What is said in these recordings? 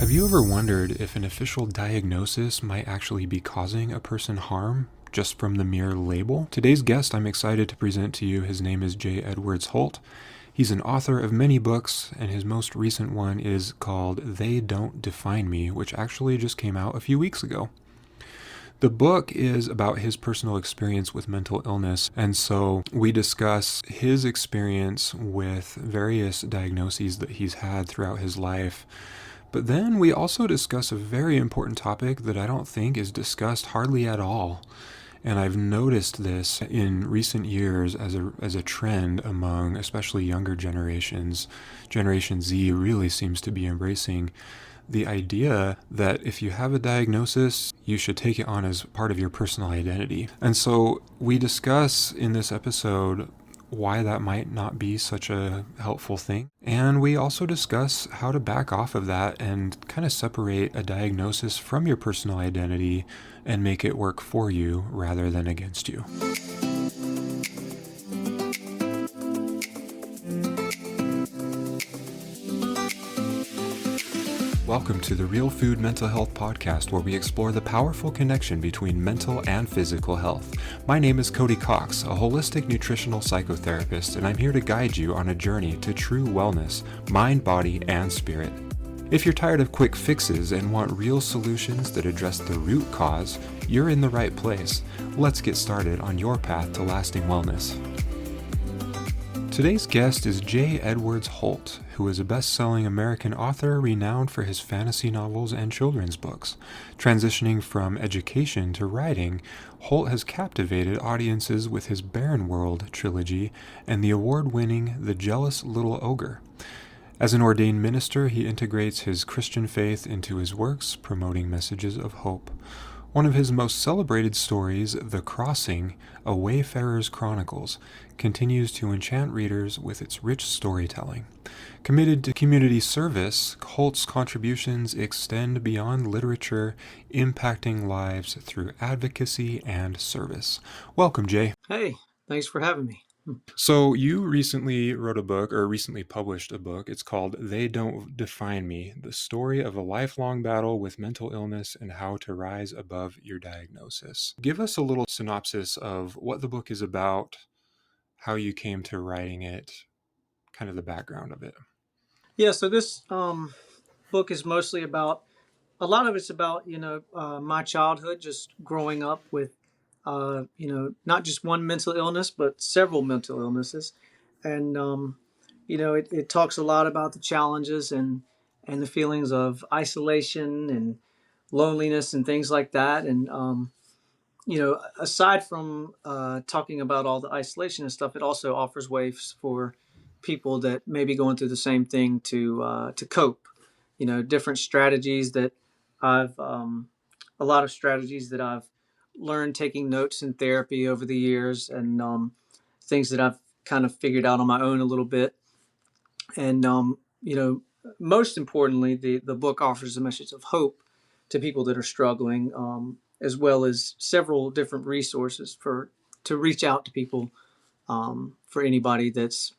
Have you ever wondered if an official diagnosis might actually be causing a person harm just from the mere label? Today's guest I'm excited to present to you. His name is J. Edwards Holt. He's an author of many books, and his most recent one is called They Don't Define Me, which actually just came out a few weeks ago. The book is about his personal experience with mental illness, and so we discuss his experience with various diagnoses that he's had throughout his life. But then we also discuss a very important topic that I don't think is discussed hardly at all. And I've noticed this in recent years as a trend among especially younger generations. Generation Z really seems to be embracing the idea that if you have a diagnosis, you should take it on as part of your personal identity. And so we discuss in this episode why that might not be such a helpful thing. And we also discuss how to back off of that and kind of separate a diagnosis from your personal identity and make it work for you rather than against you. Welcome to the Real Food Mental Health Podcast, where we explore the powerful connection between mental and physical health. My name is Cody Cox, a holistic nutritional psychotherapist, and I'm here to guide you on a journey to true wellness, mind, body, and spirit. If you're tired of quick fixes and want real solutions that address the root cause, you're in the right place. Let's get started on your path to lasting wellness. Today's guest is J. Edwards Holt, who is a best-selling American author renowned for his fantasy novels and children's books. Transitioning from education to writing, Holt has captivated audiences with his Barren World trilogy and the award-winning The Jealous Little Ogre. As an ordained minister, he integrates his Christian faith into his works, promoting messages of hope. One of his most celebrated stories, The Crossing, A Wayfarer's Chronicles, continues to enchant readers with its rich storytelling. Committed to community service, Holt's contributions extend beyond literature, impacting lives through advocacy and service. Welcome, Jay. Hey, thanks for having me. So you recently wrote a book, or recently published a book. It's called They Don't Define Me, the story of a lifelong battle with mental illness and how to rise above your diagnosis. Give us a little synopsis of what the book is about, how you came to writing it, kind of the background of it. Yeah, so this book is mostly about, a lot of it's about, my childhood, just growing up with, not just one mental illness, but several mental illnesses. And, it talks a lot about the challenges and the feelings of isolation and loneliness and things like that. And, aside from talking about all the isolation and stuff, it also offers ways for people that may be going through the same thing to cope. Different strategies that a lot of strategies that I've learned taking notes in therapy over the years, and things that I've kind of figured out on my own a little bit. And most importantly, the book offers a message of hope to people that are struggling, as well as several different resources to reach out to people, for anybody that's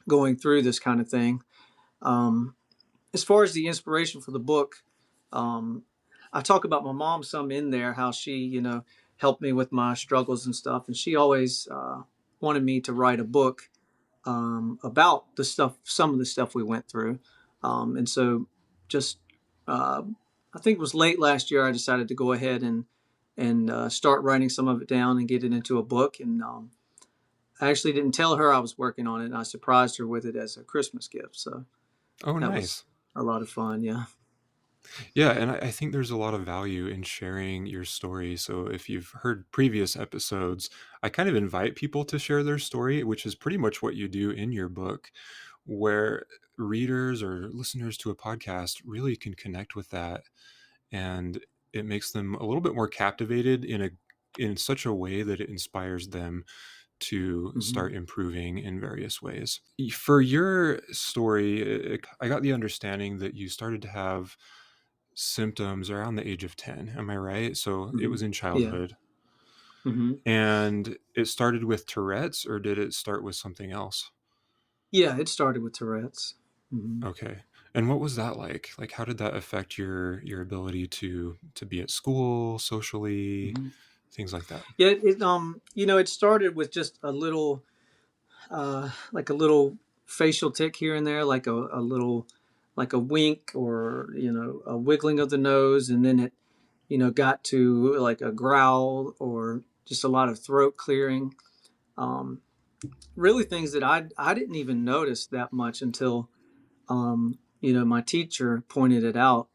going through this kind of thing. As far as the inspiration for the book, I talk about my mom some in there, how she, helped me with my struggles and stuff. And she always wanted me to write a book about some of the stuff we went through. And so just, I think it was late last year, I decided to go ahead and start writing some of it down and get it into a book. And I actually didn't tell her I was working on it, and I surprised her with it as a Christmas gift. So Oh, that nice. was a lot of fun. Yeah. Yeah, and I think there's a lot of value in sharing your story. So if you've heard previous episodes, I kind of invite people to share their story, which is pretty much what you do in your book, where readers or listeners to a podcast really can connect with that, and it makes them a little bit more captivated in such a way that it inspires them to Hmm. start improving in various ways. For your story, I got the understanding that you started to have symptoms around the age of 10. Am I right? So it Hmm. was in Yeah. childhood. Hmm. And it started with Tourette's, or did it start with something else? Yeah. It started with Tourette's. Hmm. Okay. And what was that like? Like, how did that affect your ability to be at school, socially, Mhm. things like that? Yeah, it started with just a little, like a little facial tick here and there, like a little, like a wink or a wiggling of the nose, and then it got to like a growl or just a lot of throat clearing. Um, Really things that I didn't even notice that much until my teacher pointed it out,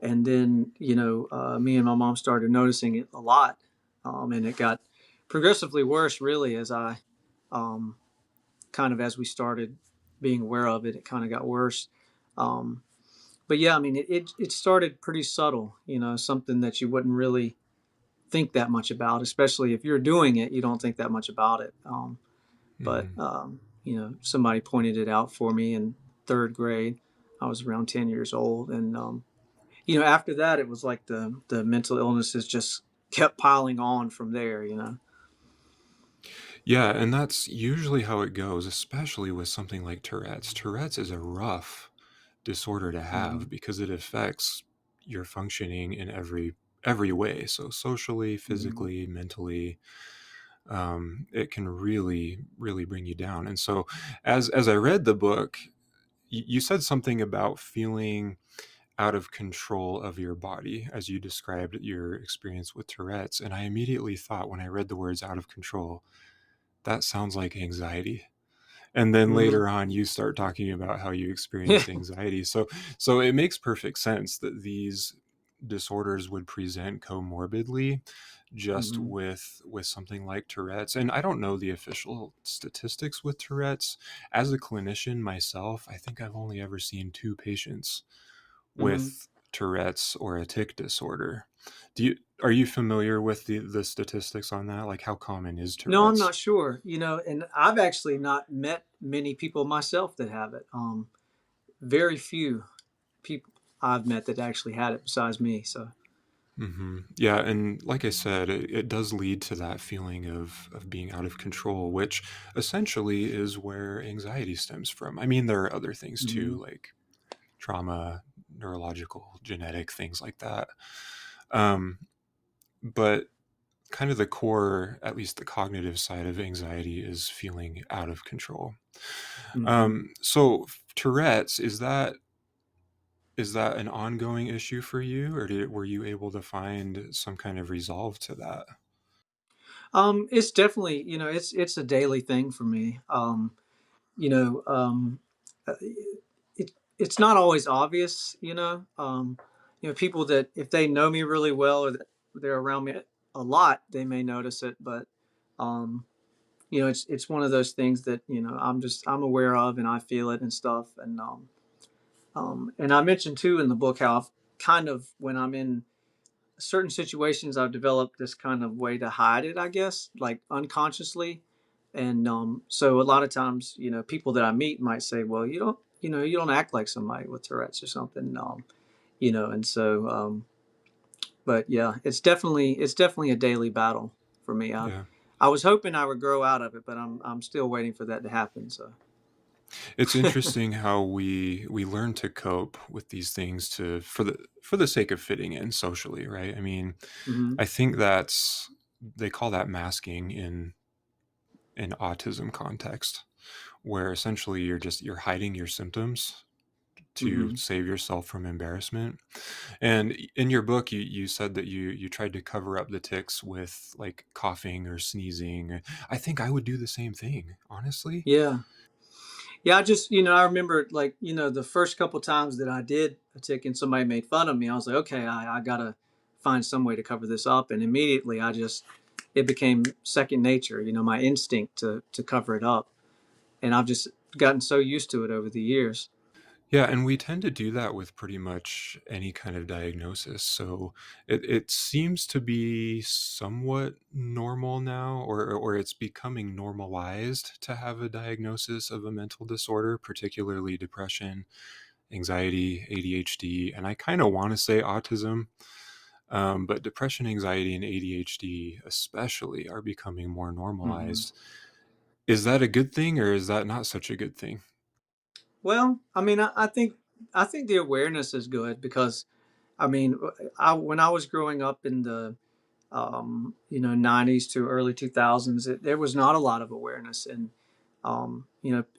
and then me and my mom started noticing it a lot, and it got progressively worse. Really, as I um, kind of as we started being aware of it, it kind of got worse. Um, but yeah, I mean, it started pretty subtle, something that you wouldn't really think that much about, especially if you're doing it, you don't think that much about it. But Mhm. somebody pointed it out for me in third grade. I was around 10 years old, and after that, it was like the mental illnesses just kept piling on from there. Yeah, and that's usually how it goes, especially with something like Tourette's. Tourette's is a rough disorder to have Hmm. because it affects your functioning in every way. So socially, Hmm. physically, mentally, it can really bring you down. And so, as I read the book, you said something about feeling out of control of your body as you described your experience with Tourette's. And I immediately thought, when I read the words out of control, that sounds like anxiety. And then Hmm. later on, you start talking about how you Yeah. experience anxiety. So it makes perfect sense that these disorders would present comorbidly just Hmm. with something like Tourette's. And I don't know the official statistics with Tourette's. As a clinician myself, I think I've only ever seen two patients Hmm. with Tourette's or a tic disorder. Are you familiar with the statistics on that? Like, how common is No, I'm Tourette's? not sure. And I've actually not met many people myself that have it. Very few people I've met that actually had it besides me. So. Yeah, and like I said, it does lead to that feeling of being out of control, which essentially is where anxiety stems from. I mean, there are other things too, Hmm. like trauma, neurological, genetic things like that. Um, but kind of the core, at least the cognitive side of anxiety, is feeling out of control. Hmm. So Tourette's, is that an ongoing issue for you, or were you able to find some kind of resolve to that? It's definitely, it's a daily thing for me. You know, uh, it's not always obvious. People that if they know me really well or that they're around me a lot, they may notice it. But um, it's one of those things that I'm aware of and I feel it and stuff. And I mentioned too in the book how I've kind of when I'm in certain situations I've developed this kind of way to hide it, I guess, like unconsciously. And so a lot of times, people that I meet might say, "Well, you don't act like somebody with Tourette's or something." And so, but yeah, it's definitely a daily battle for me. I Yeah. I was hoping I would grow out of it, but I'm still waiting for that to happen. So. It's interesting how we learn to cope with these things to for the sake of fitting in socially, right? I mean, Hmm. I think that's they call that masking in autism context, where essentially you're hiding your symptoms to Hmm. save yourself from embarrassment. And in your book, you said that you tried to cover up the tics with like coughing or sneezing. I think I would do the same thing, honestly. Yeah. Yeah, I just, I remember like, the first couple times that I did a tick and somebody made fun of me, I was like, okay, I gotta find some way to cover this up. And immediately it became second nature, my instinct to cover it up. And I've just gotten so used to it over the years. Yeah, and we tend to do that with pretty much any kind of diagnosis. So it seems to be somewhat normal now, or it's becoming normalized to have a diagnosis of a mental disorder, particularly depression, anxiety, ADHD, and I kind of want to say autism, but depression, anxiety, and ADHD especially are becoming more Hmm. normalized. Is that a good thing, or is that not such a good thing? Well, I mean, I think. I think the awareness is good because I mean, when I was growing up in the 90s to early 2000s, there was not a lot of awareness, and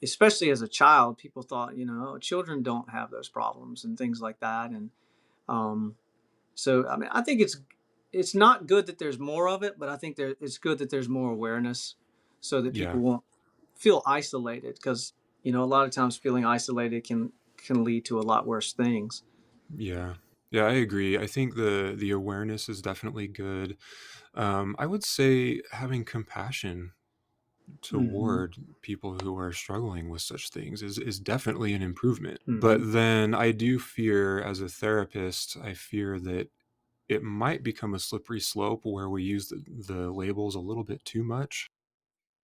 especially as a child, people thought, children don't have those problems and things like that, and um, so I mean, I think it's not good that there's more of it, but I think it's good that there's more awareness, so that Yeah. people won't feel isolated, because a lot of times feeling isolated can lead to a lot worse things. Yeah. Yeah, I agree. I think the awareness is definitely good. I would say having compassion Hmm. toward people who are struggling with such things is definitely an improvement. But Hmm. then I do fear, as a therapist, I fear that it might become a slippery slope where we use the labels a little bit too much.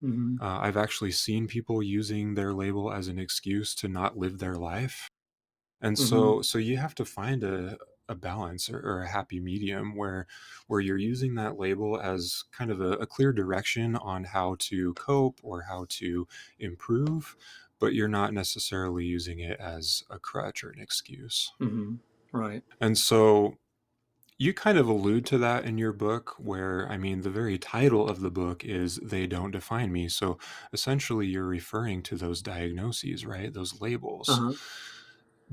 Hmm. I've actually seen people using their label as an excuse to not live their life. And Hmm. so you have to find a balance, or a happy medium where you're using that label as kind of a clear direction on how to cope or how to improve, but you're not necessarily using it as a crutch or an excuse. Hmm. Right. And so you kind of allude to that in your book, where, I mean, the very title of the book is They Don't Define Me. So essentially, you're referring to those diagnoses, right? Those labels. Uh-huh.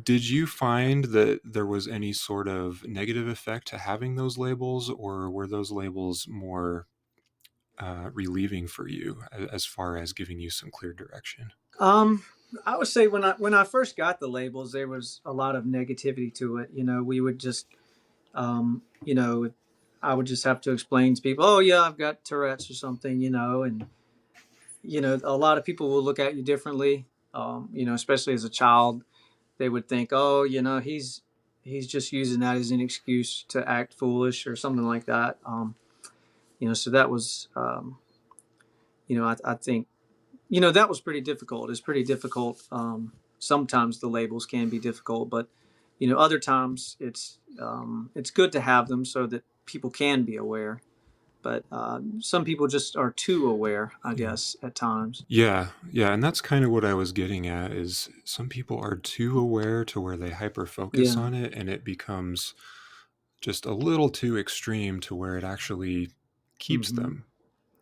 Did you find that there was any sort of negative effect to having those labels, or were those labels more relieving for you, as far as giving you some clear direction? Um, I would say when I first got the labels, there was a lot of negativity to it. We would just, I would just have to explain to people, oh yeah, I've got Tourette's or something, and a lot of people will look at you differently. Especially as a child, they would think, oh, he's just using that as an excuse to act foolish or something like that. So that was, I think that was pretty difficult. It's pretty difficult. Sometimes the labels can be difficult, but other times it's good to have them so that people can be aware. But some people just are too aware, I Yeah. guess, at times. Yeah, yeah, and that's kind of what I was getting at, is some people are too aware to where they hyper focus Yeah. on it, and it becomes just a little too extreme to where it actually keeps Hmm. them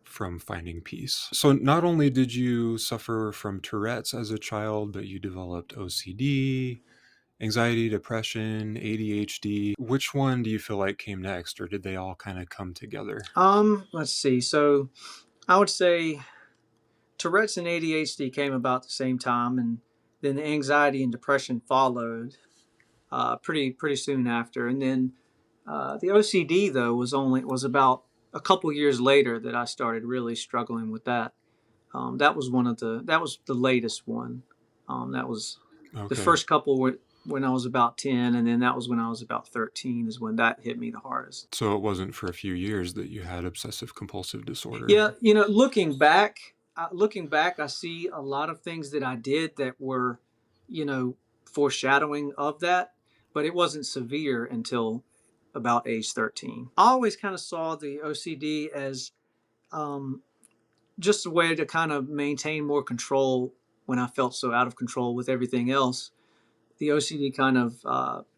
from finding peace. So not only did you suffer from Tourette's as a child, but you developed OCD, anxiety, depression, ADHD. Which one do you feel like came next, or did they all kind of come together? Let's see. So I would say Tourette's and ADHD came about the same time, and then the anxiety and depression followed pretty soon after, and then the OCD though was about a couple years later that I started really struggling with that. That was the latest one. That was the Okay. first couple when I was about 10, and then that was when I was about 13 is when that hit me the hardest. So it wasn't for a few years that you had obsessive compulsive disorder. Yeah, looking back, I see a lot of things that I did that were, you know, foreshadowing of that, but it wasn't severe until about age 13. I always kind of saw the OCD as um, just a way to kind of maintain more control when I felt so out of control with everything else. The OCD kind of,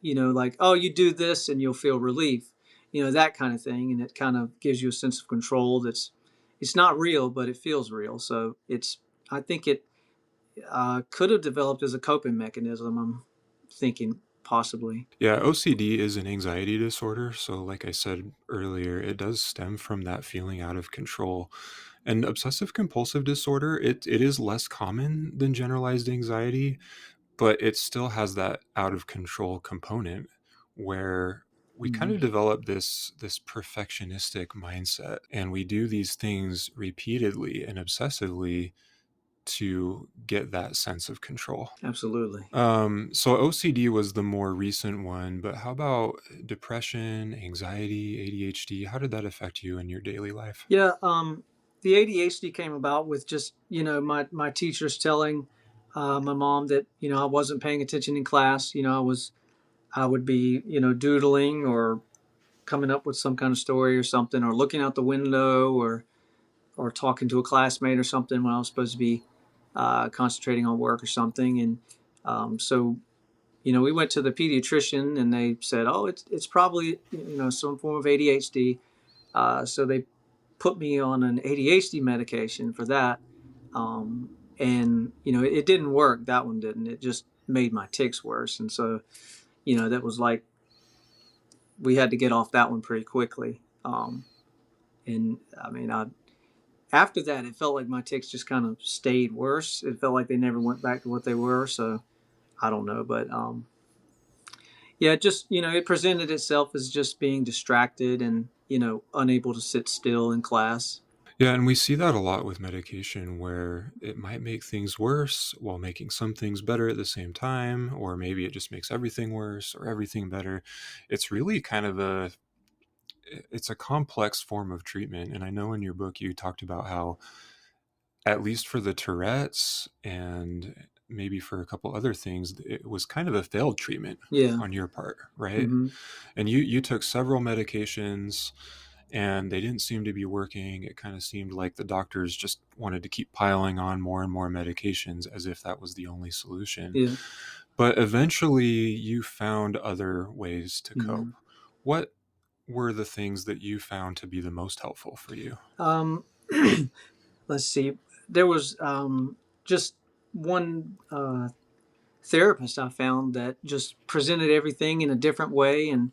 like, oh, you do this and you'll feel relief, that kind of thing. And it kind of gives you a sense of control it's not real, but it feels real. So I think it could have developed as a coping mechanism. I'm thinking possibly. Yeah, OCD is an anxiety disorder. So, like I said earlier, it does stem from that feeling out of control. And obsessive compulsive disorder, it is less common than generalized anxiety, but it still has that out of control component where we kind Mm-hmm. of develop this perfectionistic mindset, and we do these things repeatedly and obsessively to get that sense of control. Absolutely. So OCD was the more recent one, but how about depression, anxiety, ADHD? How did that affect you in your daily life? Yeah. The ADHD came about with just, my teachers telling my mom that, I wasn't paying attention in class. I would be, doodling or coming up with some kind of story or something, or looking out the window, or talking to a classmate or something when I was supposed to be concentrating on work or something. And so we went to the pediatrician and they said, oh, it's probably some form of ADHD. So they put me on an ADHD medication for that. And it didn't work. That one didn't. It just made my tics worse. And so that was like we had to get off that one pretty quickly. And I mean, after that, it felt like my tics just kind of stayed worse. It felt like they never went back to what they were. So I don't know, but yeah, just it presented itself as just being distracted and unable to sit still in class. Yeah, and we see that a lot with medication where it might make things worse while making some things better at the same time, or maybe it just makes everything worse or everything better. It's really kind of it's a complex form of treatment. And I know in your book you talked about how, at least for the Tourette's and maybe for a couple other things, it was kind of a failed treatment Yeah. on your part, right? Hmm. And you took several medications and they didn't seem to be working. It kind of seemed like the doctors just wanted to keep piling on more and more medications as if that was the only solution. Yeah. But eventually you found other ways to cope. Hmm. What were the things that you found to be the most helpful for you? Um, let's see. There was just one therapist I found that just presented everything in a different way and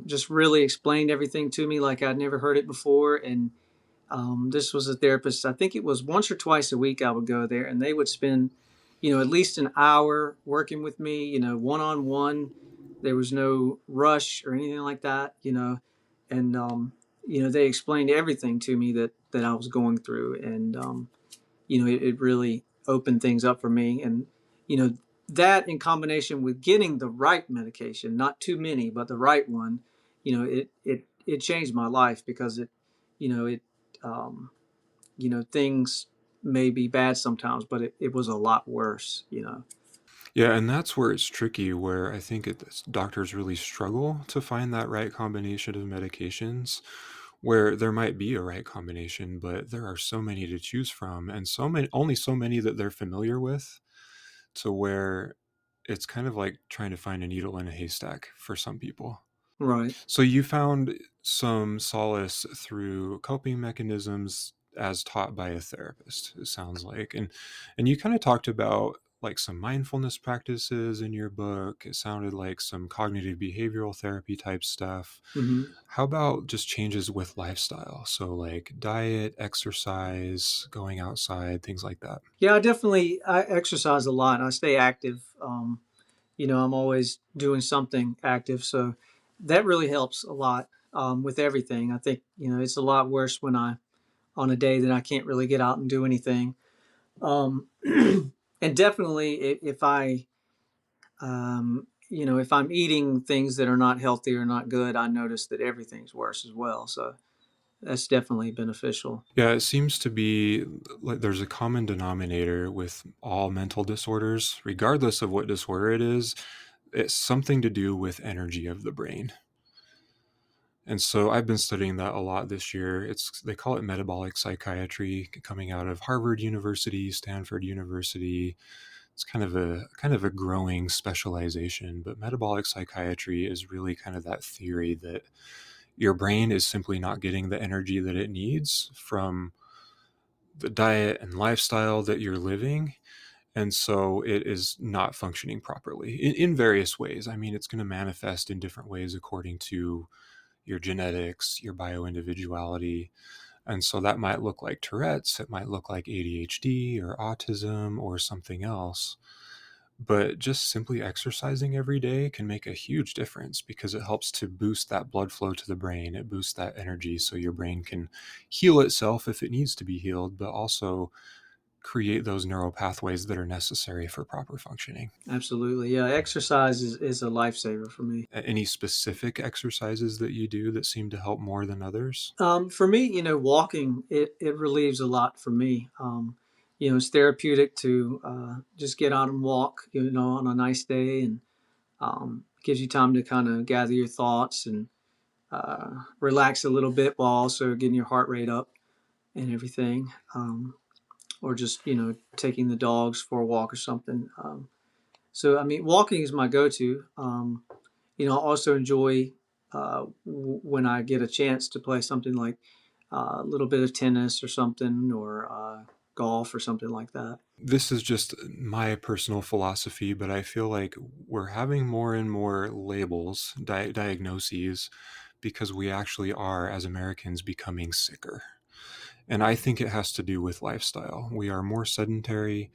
just really explained everything to me like I'd never heard it before. And this was a therapist. I think it was once or twice a week I would go there, and they would spend, at least an hour working with me, one on one. There was no rush or anything like that, and they explained everything to me that I was going through, and it really opened things up for me, and you know, that in combination with getting the right medication, not too many, but the right one, it changed my life because it um, things may be bad sometimes, but it was a lot worse. Yeah, and that's where it's tricky, where I think doctors really struggle to find that right combination of medications, where there might be a right combination, but there are so many to choose from, and only so many that they're familiar with, to where it's kind of like trying to find a needle in a haystack for some people. Right. So you found some solace through coping mechanisms as taught by a therapist, it sounds like. And you kind of talked about like some mindfulness practices in your book. It sounded like some cognitive behavioral therapy type stuff. Hmm. How about just changes with lifestyle? So like diet, exercise, going outside, things like that. Yeah, I exercise a lot. I stay active. I'm always doing something active, so that really helps a lot with everything. I think it's a lot worse when I on a day that I can't really get out and do anything. And definitely, if I'm eating things that are not healthy or not good, I notice that everything's worse as well. So that's definitely beneficial. Yeah, it seems to be like there's a common denominator with all mental disorders, regardless of what disorder it is. It's something to do with energy of the brain. And so I've been studying that a lot this year. They call it metabolic psychiatry, coming out of Harvard University, Stanford University. It's kind of a growing specialization, but metabolic psychiatry is really kind of that theory that your brain is simply not getting the energy that it needs from the diet and lifestyle that you're living. And so it is not functioning properly in various ways. I mean, it's going to manifest in different ways according to your genetics, your bioindividuality. And so that might look like Tourette's, it might look like ADHD or autism or something else. But just simply exercising every day can make a huge difference because it helps to boost that blood flow to the brain. It boosts that energy so your brain can heal itself if it needs to be healed, but also create those neural pathways that are necessary for proper functioning. Absolutely. Yeah. Exercise is a lifesaver for me. Any specific exercises that you do that seem to help more than others? For me, walking, it relieves a lot for me. It's therapeutic to just get out and walk, on a nice day, and gives you time to kind of gather your thoughts and relax a little bit while also getting your heart rate up and everything. Or just, taking the dogs for a walk or something. So I mean, walking is my go-to. I also enjoy when I get a chance to play something like a little bit of tennis or something, or golf or something like that. This is just my personal philosophy, but I feel like we're having more and more labels, diagnoses, because we actually are, as Americans, becoming sicker. And I think it has to do with lifestyle. We are more sedentary.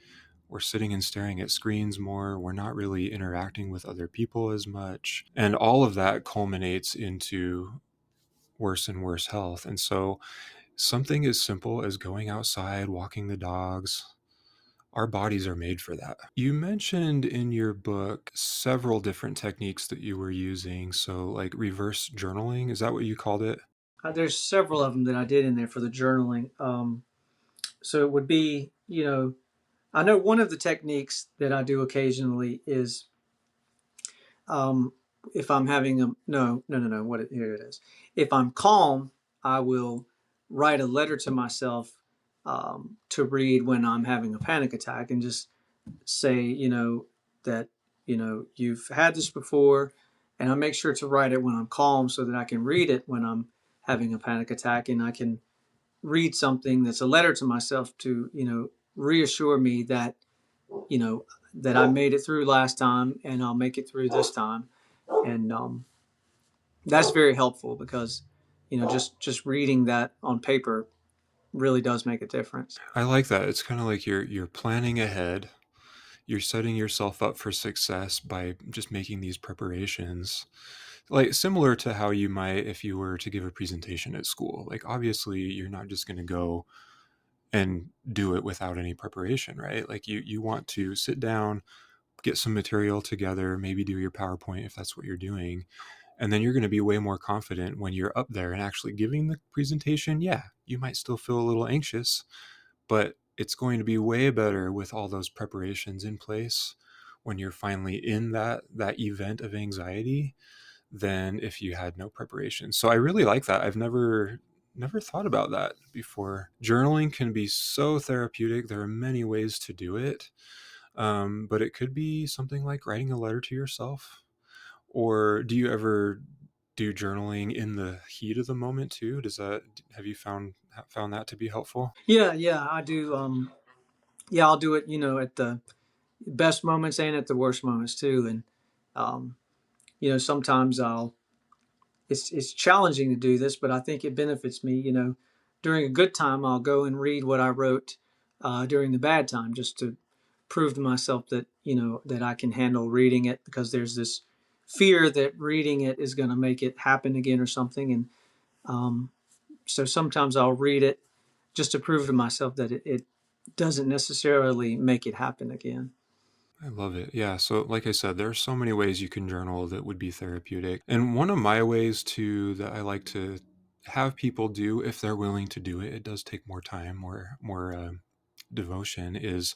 We're sitting and staring at screens more. We're not really interacting with other people as much. And all of that culminates into worse and worse health. And so, something as simple as going outside, walking the dogs, our bodies are made for that. You mentioned in your book several different techniques that you were using. So, like reverse journaling, is that what you called it? There's several of them that I did in there for the journaling. So it would be, I know one of the techniques that I do occasionally is um, if I'm having a no, here it is. If I'm calm, I will write a letter to myself to read when I'm having a panic attack, and just say, that you've had this before, and I make sure to write it when I'm calm so that I can read it when I'm having a panic attack, and I can read something that's a letter to myself to reassure me that you know that I made it through last time and I'll make it through this time. And that's very helpful because just reading that on paper really does make a difference. I like that. It's kind of like you're planning ahead. You're setting yourself up for success by just making these preparations. Like similar to how you might if you were to give a presentation at school. Like obviously you're not just going to go and do it without any preparation, right? Like you want to sit down, get some material together, maybe do your PowerPoint if that's what you're doing. And then you're going to be way more confident when you're up there and actually giving the presentation. Yeah, you might still feel a little anxious, but it's going to be way better with all those preparations in place when you're finally in that event of anxiety than if you had no preparation. So I really like that. I've never thought about that before. Journaling can be so therapeutic. There are many ways to do it, but it could be something like writing a letter to yourself. Or do you ever do journaling in the heat of the moment too? Does that have you found that to be helpful? Yeah, I do. Yeah, I'll do it, at the best moments and at the worst moments too. And um, sometimes it's challenging to do this, but I think it benefits me. During a good time, I'll go and read what I wrote during the bad time, just to prove to myself that that I can handle reading it, because there's this fear that reading it is going to make it happen again or something. And um, so sometimes I'll read it just to prove to myself that it doesn't necessarily make it happen again. I love it. Yeah. So, like I said, there are so many ways you can journal that would be therapeutic. And one of my ways too that I like to have people do, if they're willing to do it, it does take more time, more devotion. Is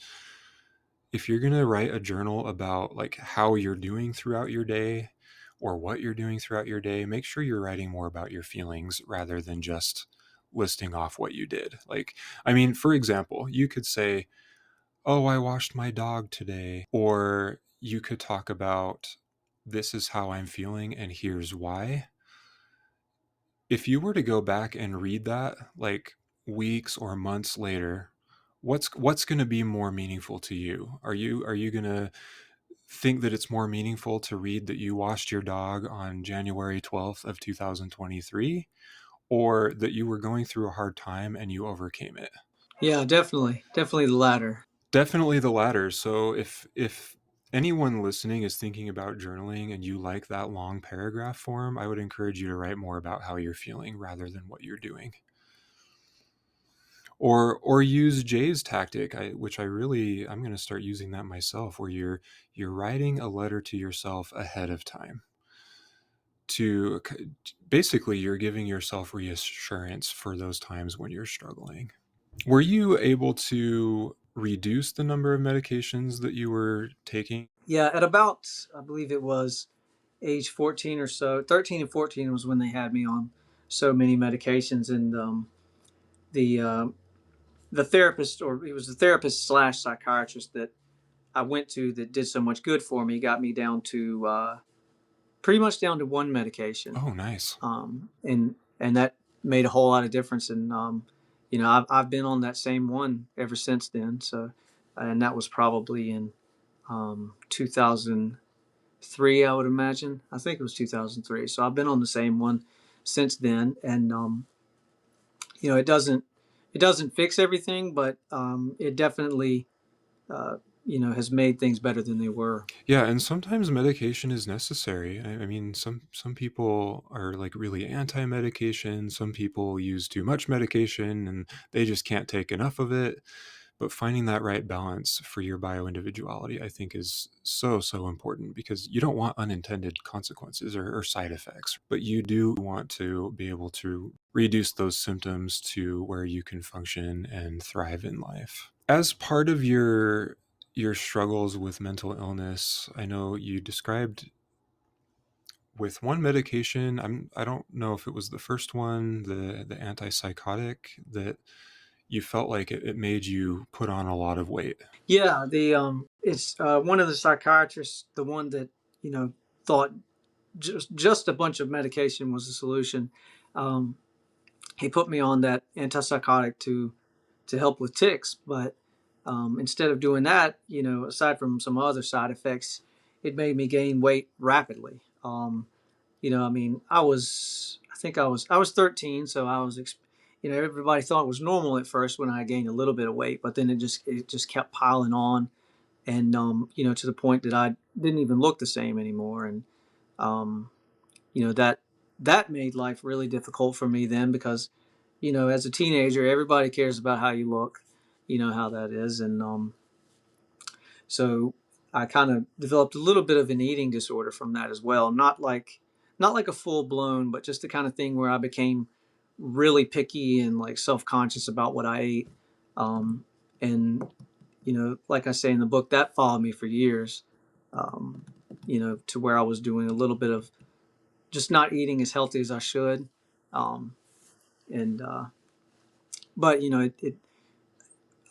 if you're gonna write a journal about like how you're doing throughout your day or what you're doing throughout your day, make sure you're writing more about your feelings rather than just listing off what you did. Like, I mean, for example, you could say, oh, I washed my dog today. Or you could talk about, this is how I'm feeling and here's why. If you were to go back and read that like weeks or months later, what's going to be more meaningful to you? Are you going to think that it's more meaningful to read that you washed your dog on January 12th of 2023 or that you were going through a hard time and you overcame it? Yeah, definitely the latter. Definitely the latter. So if anyone listening is thinking about journaling and you like that long paragraph form, I would encourage you to write more about how you're feeling rather than what you're doing. Or use Jay's tactic, which I'm going to start using that myself, where you're writing a letter to yourself ahead of time. To basically, you're giving yourself reassurance for those times when you're struggling. Were you able to reduce the number of medications that you were taking? Yeah, at about, I believe it was age 14 or so, 13 and 14 was when they had me on so many medications. And the the therapist, or he was the therapist slash psychiatrist that I went to that did so much good for me got me down to pretty much down to one medication, Oh, nice. and that made a whole lot of difference. And I've been on that same one ever since then. So, and that was probably in 2003, I would imagine. I think it was 2003. So I've been on the same one since then, and it doesn't fix everything, but it definitely uh, has made things better than they were. Yeah, and sometimes medication is necessary. I mean, some people are like really anti-medication. Some people use too much medication and they just can't take enough of it. But finding that right balance for your bioindividuality, I think, is so important because you don't want unintended consequences or side effects, but you do want to be able to reduce those symptoms to where you can function and thrive in life. As part of your struggles with mental illness, I know you described with one medication. I don't know if it was the first one, the antipsychotic, that you felt like it made you put on a lot of weight. Yeah, the it's one of the psychiatrists, the one that thought just a bunch of medication was the solution. Um, he put me on that antipsychotic to help with tics, but instead of doing that, aside from some other side effects, it made me gain weight rapidly. I mean, I think I was 13, so everybody thought it was normal at first when I gained a little bit of weight, but then it just kept piling on, and to the point that I didn't even look the same anymore, and um, that made life really difficult for me then because as a teenager, everybody cares about how you look, how that is, and so I kind of developed a little bit of an eating disorder from that as well. Not like a full blown, but just the kind of thing where I became really picky and like self conscious about what I ate. And like I say in the book, that followed me for years. Um, to where I was doing a little bit of just not eating as healthy as I should. Um, and but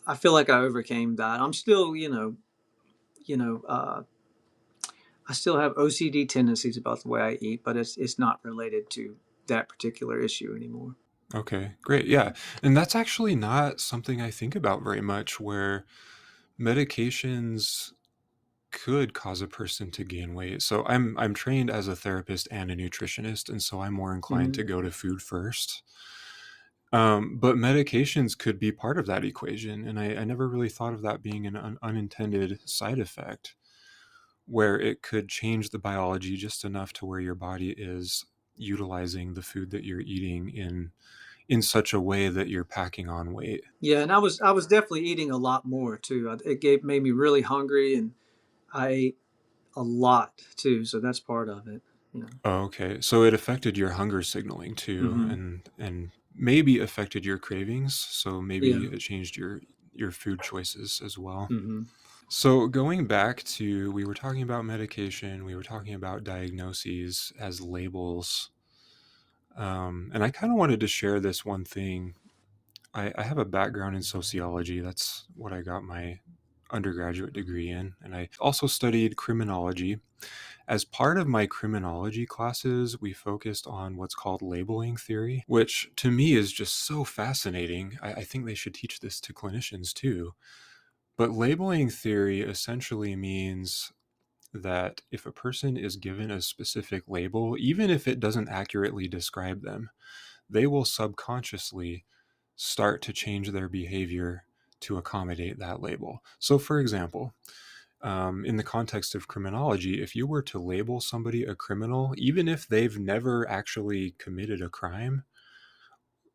I feel like I overcame that. I'm still you know I still have OCD tendencies about the way I eat, but it's not related to that particular issue anymore. Okay, great. Yeah. And that's actually not something I think about very much, where medications could cause a person to gain weight. So I'm trained as a therapist and a nutritionist, and so I'm more inclined Hmm. to go to food first. But medications could be part of that equation, and I never really thought of that being an unintended side effect, where it could change the biology just enough to where your body is utilizing the food that you're eating in such a way that you're packing on weight. Yeah, and I was definitely eating a lot more too. It made me really hungry, and I ate a lot too. So that's part of it. Oh, okay. So it affected your hunger signaling too, Hmm. and maybe affected your cravings. So maybe Yeah. it changed your food choices as well. Hmm. So going back to, we were talking about medication, we were talking about diagnoses as labels, and I kind of wanted to share this one thing. I have a background in sociology. That's what I got my undergraduate degree in, and I also studied criminology. As part of my criminology classes, we focused on what's called labeling theory, which to me is just so fascinating. I think they should teach this to clinicians too. But labeling theory essentially means that if a person is given a specific label, even if it doesn't accurately describe them, they will subconsciously start to change their behavior to accommodate that label. So, for example, in the context of criminology, if you were to label somebody a criminal, even if they've never actually committed a crime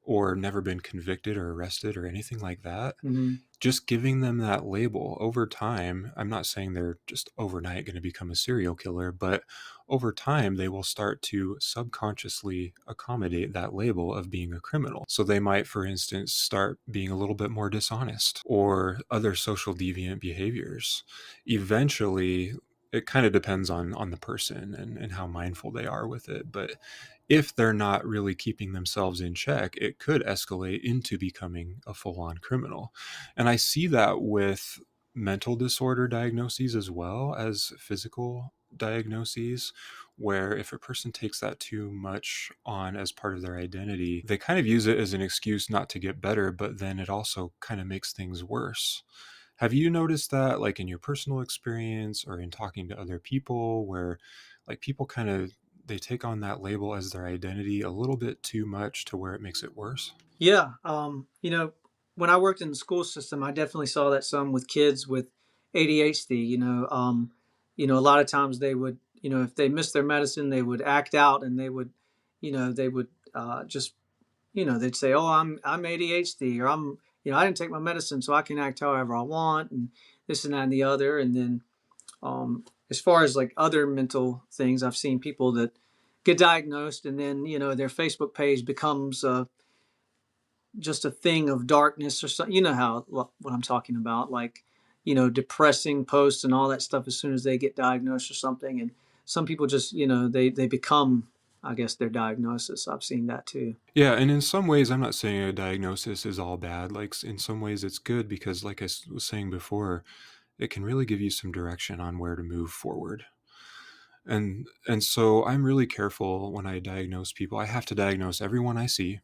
or never been convicted or arrested or anything like that, Hmm. just giving them that label over time, I'm not saying they're just overnight going to become a serial killer, but over time, they will start to subconsciously accommodate that label of being a criminal. So they might, for instance, start being a little bit more dishonest or other social deviant behaviors. Eventually, it kind of depends on the person and how mindful they are with it. But if they're not really keeping themselves in check, it could escalate into becoming a full on criminal. And I see that with mental disorder diagnoses as well as physical diagnoses, where if a person takes that too much on as part of their identity, they kind of use it as an excuse not to get better, but then it also kind of makes things worse. Have you noticed that, like in your personal experience or in talking to other people, where like people kind of they take on that label as their identity a little bit too much to where it makes it worse? Yeah, when I worked in the school system, I definitely saw that some with kids with ADHD. A lot of times they would, if they missed their medicine, they would act out, and they would just, they'd say, "Oh, I'm ADHD," or I didn't take my medicine, so I can act however I want, and this and that and the other. And then, as far as like other mental things, I've seen people that get diagnosed, and then their Facebook page becomes just a thing of darkness or something. You know what I'm talking about, like depressing posts and all that stuff as soon as they get diagnosed or something. And some people just they become, I guess, their diagnosis. I've seen that too. Yeah, and in some ways, I'm not saying a diagnosis is all bad. Like in some ways, it's good because, like was saying before, it can really give you some direction on where to move forward. And so I'm really careful when I diagnose people. I have to diagnose everyone I see,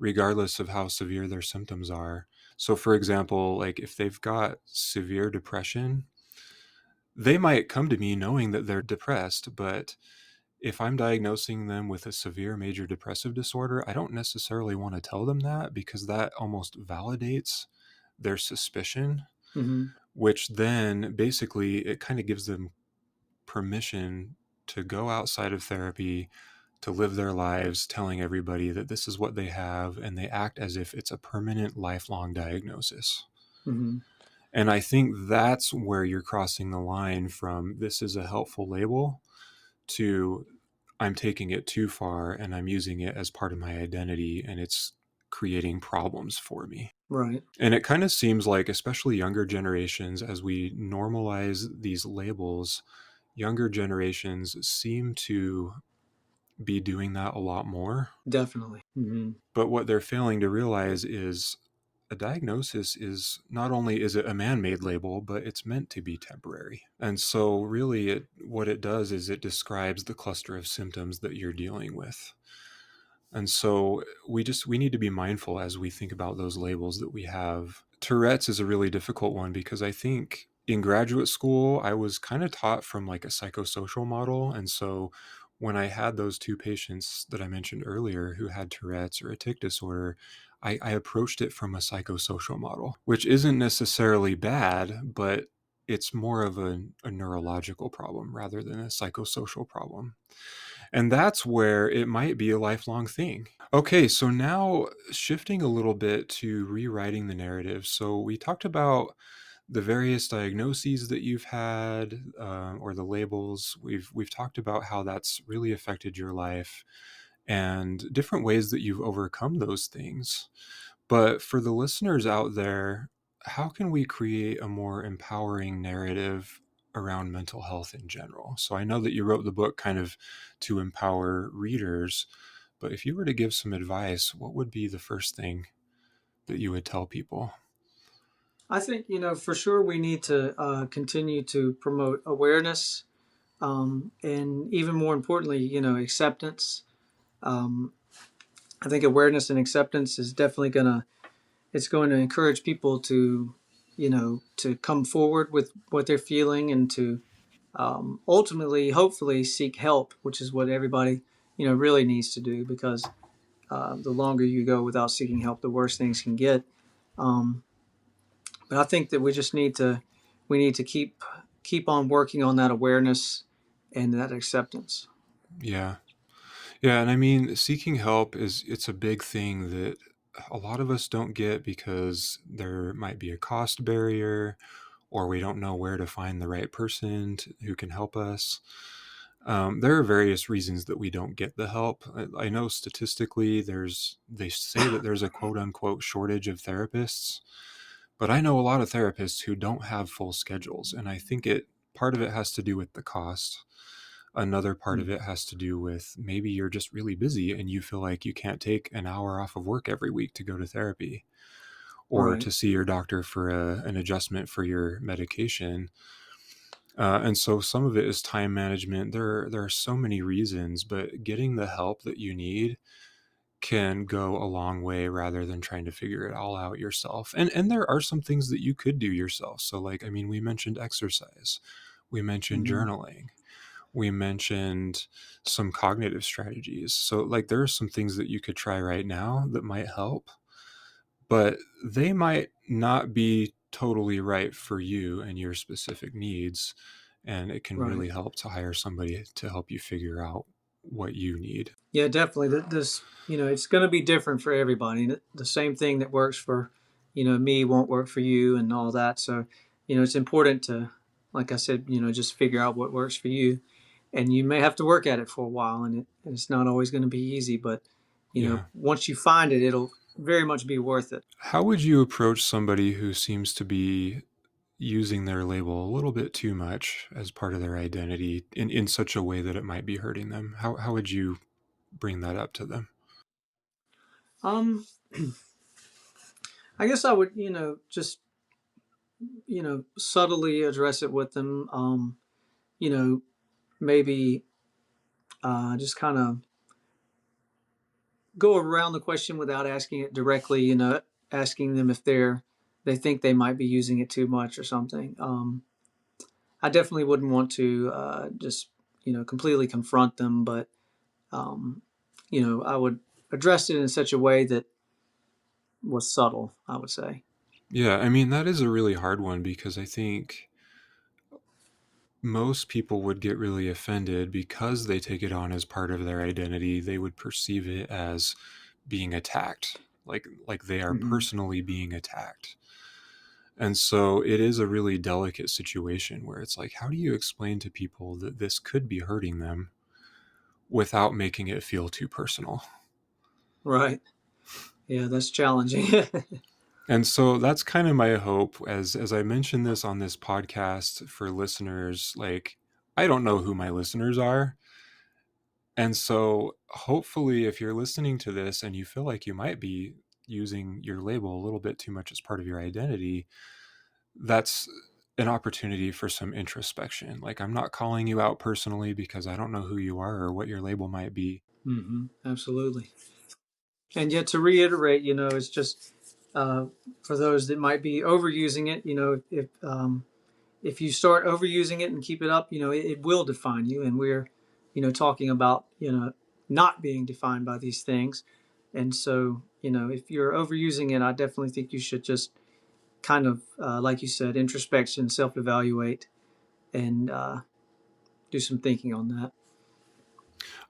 regardless of how severe their symptoms are. So, for example, like if they've got severe depression, they might come to me knowing that they're depressed, but if I'm diagnosing them with a severe major depressive disorder, I don't necessarily want to tell them that because that almost validates their suspicion, Hmm. which then basically it kind of gives them permission to go outside of therapy, to live their lives telling everybody that this is what they have, and they act as if it's a permanent lifelong diagnosis. Hmm. And I think that's where you're crossing the line from this is a helpful label to I'm taking it too far and I'm using it as part of my identity and it's creating problems for me. Right. And it kind of seems like, especially younger generations, as we normalize these labels, younger generations seem to be doing that a lot more. Definitely. Hmm. But what they're failing to realize is a diagnosis is not only is it a man-made label, but it's meant to be temporary. And so really what it does is it describes the cluster of symptoms that you're dealing with. And so we need to be mindful as we think about those labels that we have. Tourette's is a really difficult one because I think in graduate school I was kind of taught from like a psychosocial model, and so when I had those two patients that I mentioned earlier who had Tourette's or a tic disorder, I approached it from a psychosocial model, which isn't necessarily bad, but it's more of a neurological problem rather than a psychosocial problem. And that's where it might be a lifelong thing. Okay, so now shifting a little bit to rewriting the narrative. So we talked about the various diagnoses that you've had, or the labels. We've talked about how that's really affected your life and different ways that you've overcome those things. But for the listeners out there, how can we create a more empowering narrative around mental health in general? So I know that you wrote the book kind of to empower readers, but if you were to give some advice, what would be the first thing that you would tell people? I think for sure we need to continue to promote awareness, and even more importantly, acceptance. Um, I think awareness and acceptance is definitely going to encourage people to to come forward with what they're feeling, and to ultimately, hopefully, seek help, which is what everybody really needs to do, because the longer you go without seeking help, the worse things can get. Um, but I think that we need to keep on working on that awareness and that acceptance. Yeah. Yeah, and I mean, seeking help it's a big thing that a lot of us don't get because there might be a cost barrier or we don't know where to find the right person who can help us. There are various reasons that we don't get the help. I know statistically, they say that there's a quote unquote shortage of therapists, but I know a lot of therapists who don't have full schedules, and I think it part of it has to do with the cost. Another part of Mm. it has to do with maybe you're just really busy and you feel like you can't take an hour off of work every week to go to therapy. or Right. to see your doctor for an adjustment for your medication. And so some of it is time management. There are so many reasons, but getting the help that you need can go a long way rather than trying to figure it all out yourself. And there are some things that you could do yourself. So like, I mean, we mentioned exercise, we mentioned Hmm. journaling, we mentioned some cognitive strategies. So like there are some things that you could try right now that might help, but they might not be totally right for you and your specific needs. And it can Right. really help to hire somebody to help you figure out what you need. Yeah, definitely. This, it's going to be different for everybody. The same thing that works for, me won't work for you and all that. So, it's important to, like I said, just figure out what works for you. And you may have to work at it for a while, and it's not always going to be easy. But, Yeah. once you find it, it'll very much be worth it. How would you approach somebody who seems to be using their label a little bit too much as part of their identity in such a way that it might be hurting them? How would you bring that up to them? Um, I guess I would, just, subtly address it with them. You know, maybe just kind of go around the question without asking it directly. Asking them if they think they might be using it too much or something. I definitely wouldn't want to just completely confront them, but um, I would address it in such a way that was subtle, I would say. Yeah, I mean, that is a really hard one because I think most people would get really offended because they take it on as part of their identity. They would perceive it as being attacked, like they are Hmm. personally being attacked. And so it is a really delicate situation where it's like, how do you explain to people that this could be hurting them without making it feel too personal? Right. Yeah, that's challenging. And so that's kind of my hope as I mentioned this on this podcast for listeners. Like, I don't know who my listeners are. And so hopefully if you're listening to this and you feel like you might be using your label a little bit too much as part of your identity, that's an opportunity for some introspection. Like, I'm not calling you out personally because I don't know who you are or what your label might be. Absolutely. And yet to reiterate, it's just uh, for those that might be overusing it. If you start overusing it and keep it up, it will define you. And we're, talking about, not being defined by these things. And so, if you're overusing it, I definitely think you should just kind of, like you said, introspection, self evaluate, and do some thinking on that.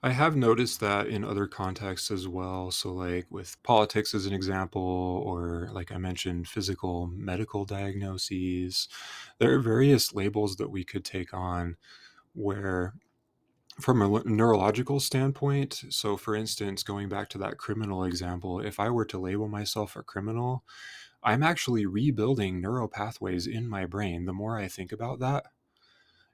I have noticed that in other contexts as well. So, like with politics as an example, or like I mentioned, physical medical diagnoses, there are various labels that we could take on where, from a neurological standpoint, so for instance, going back to that criminal example, if I were to label myself a criminal, I'm actually rebuilding neural pathways in my brain the more I think about that.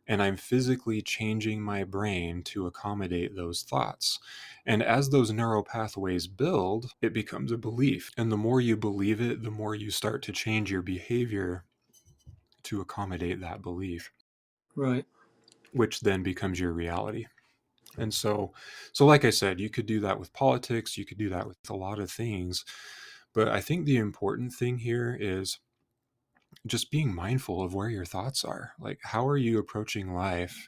And I'm physically changing my brain to accommodate those thoughts. And as those neural pathways build, it becomes a belief. And the more you believe it, the more you start to change your behavior to accommodate that belief, Right. which then becomes your reality. And so like I said, you could do that with politics, you could do that with a lot of things. But I think the important thing here is just being mindful of where your thoughts are. Like, how are you approaching life?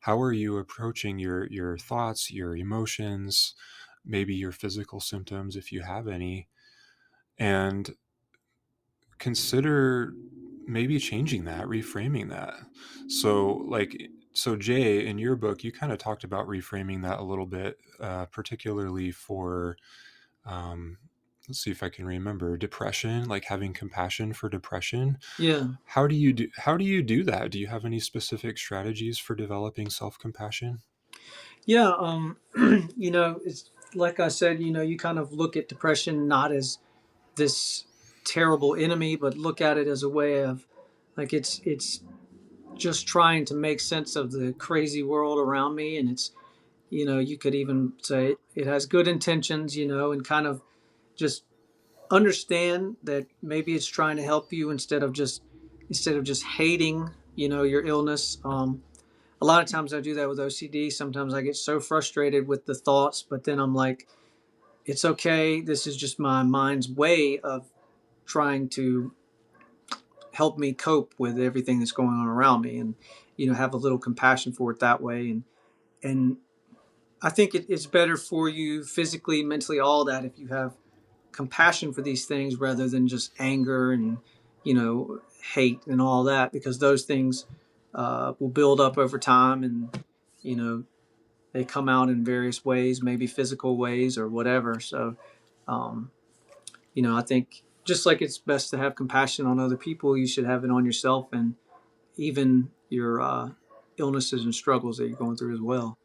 How are you approaching your thoughts, your emotions, maybe your physical symptoms if you have any, and consider maybe changing that, reframing that. So Jay, in your book, you kind of talked about reframing that a little bit, particularly for um, let's see if I can remember, depression, like having compassion for depression. Yeah. How do you do that? Do you have any specific strategies for developing self-compassion? Yeah. It's like I said, you kind of look at depression not as this terrible enemy, but look at it as a way of like it's just trying to make sense of the crazy world around me. And it's, you could even say it has good intentions, and kind of just understand that maybe it's trying to help you instead of just hating, your illness. A lot of times I do that with OCD. Sometimes I get so frustrated with the thoughts, but then I'm like, it's okay. This is just my mind's way of trying to help me cope with everything that's going on around me, and have a little compassion for it that way. And I think it's better for you physically, mentally, all that, if you have compassion for these things rather than just anger and hate and all that, because those things will build up over time, and you know they come out in various ways, maybe physical ways or whatever. So um, I think just like it's best to have compassion on other people, you should have it on yourself, and even your illnesses and struggles that you're going through as well.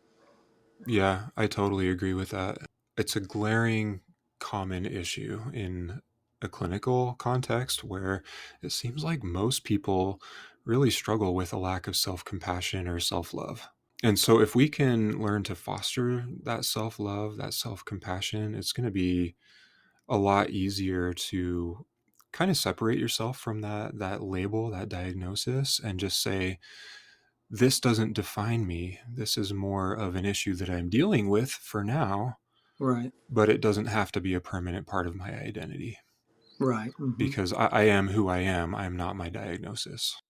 Yeah, I totally agree with that. It's a glaring common issue in a clinical context where it seems like most people really struggle with a lack of self compassion or self love. And so, if we can learn to foster that self love, that self compassion, it's going to be a lot easier to kind of separate yourself from that label, that diagnosis, and just say, this doesn't define me. This is more of an issue that I'm dealing with for now, Right. but it doesn't have to be a permanent part of my identity Right. Hmm. because I am who I am. I'm not my diagnosis.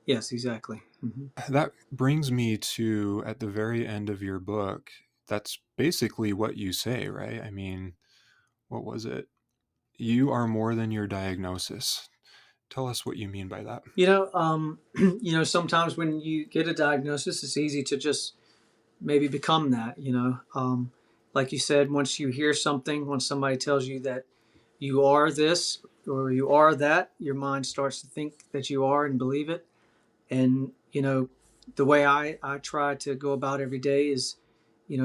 Yes, exactly. Hmm. That brings me to at the very end of your book. That's basically what you say, right? I mean, what was it? You are more than your diagnosis. Tell us what you mean by that. Sometimes when you get a diagnosis, it's easy to just maybe become that. Like you said, once you hear something, once somebody tells you that you are this or you are that, your mind starts to think that you are and believe it. And the way I try to go about every day is,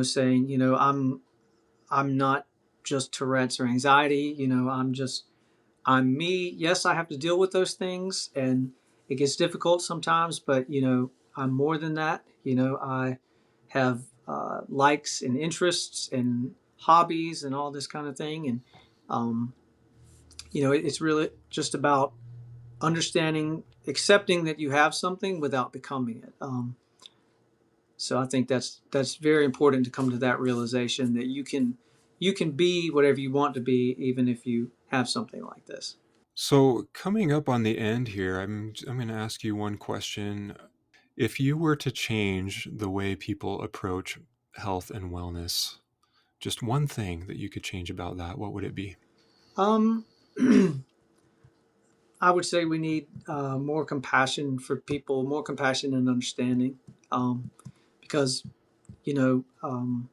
saying, I'm not just Tourette's or anxiety. I'm me. Yes, I have to deal with those things, and it gets difficult sometimes, but I'm more than that. I have likes and interests and hobbies and all this kind of thing. And um, it's really just about understanding, accepting that you have something without becoming it. So I think that's very important, to come to that realization that you can be whatever you want to be, even if you have something like this. So, coming up on the end here, I'm going to ask you one question. If you were to change the way people approach health and wellness, just one thing that you could change about that, what would it be? Um, I would say we need more compassion for people, more compassion and understanding, because you know um,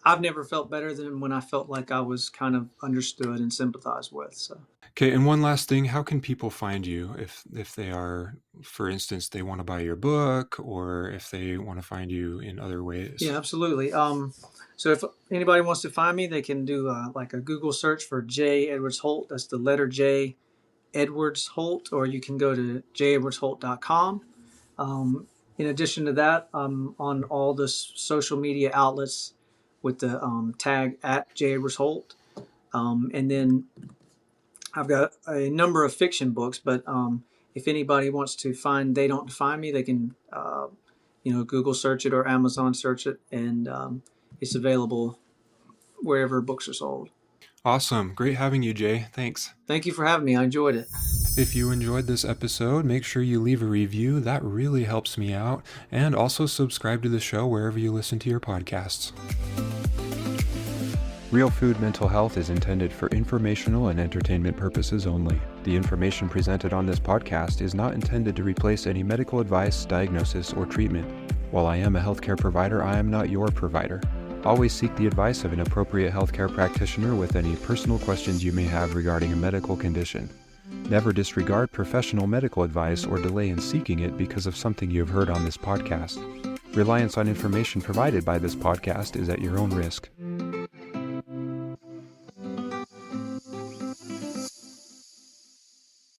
I've never felt better than when I felt like I was kind of understood and sympathized with. So Okay, and one last thing, how can people find you if they are, for instance, they want to buy your book or if they want to find you in other ways? yeah, absolutely. So if anybody wants to find me, they can do like a Google search for J. Edwards Holt. That's the letter J, Edwards Holt, or you can go to jedwardsholt.com. In addition to that, I'm on all the social media outlets with the tag at J. Edwards Holt. And then I've got a number of fiction books, but if anybody wants to find They Don't Define Me, they can, Google search it or Amazon search it, and it's available wherever books are sold. Awesome. Great having you, Jay. Thanks. Thank you for having me. I enjoyed it. If you enjoyed this episode, make sure you leave a review. That really helps me out. And also subscribe to the show wherever you listen to your podcasts. Real Food Mental Health is intended for informational and entertainment purposes only. The information presented on this podcast is not intended to replace any medical advice, diagnosis, or treatment. While I am a healthcare provider, I am not your provider. Always seek the advice of an appropriate healthcare practitioner with any personal questions you may have regarding a medical condition. Never disregard professional medical advice or delay in seeking it because of something you have heard on this podcast. Reliance on information provided by this podcast is at your own risk.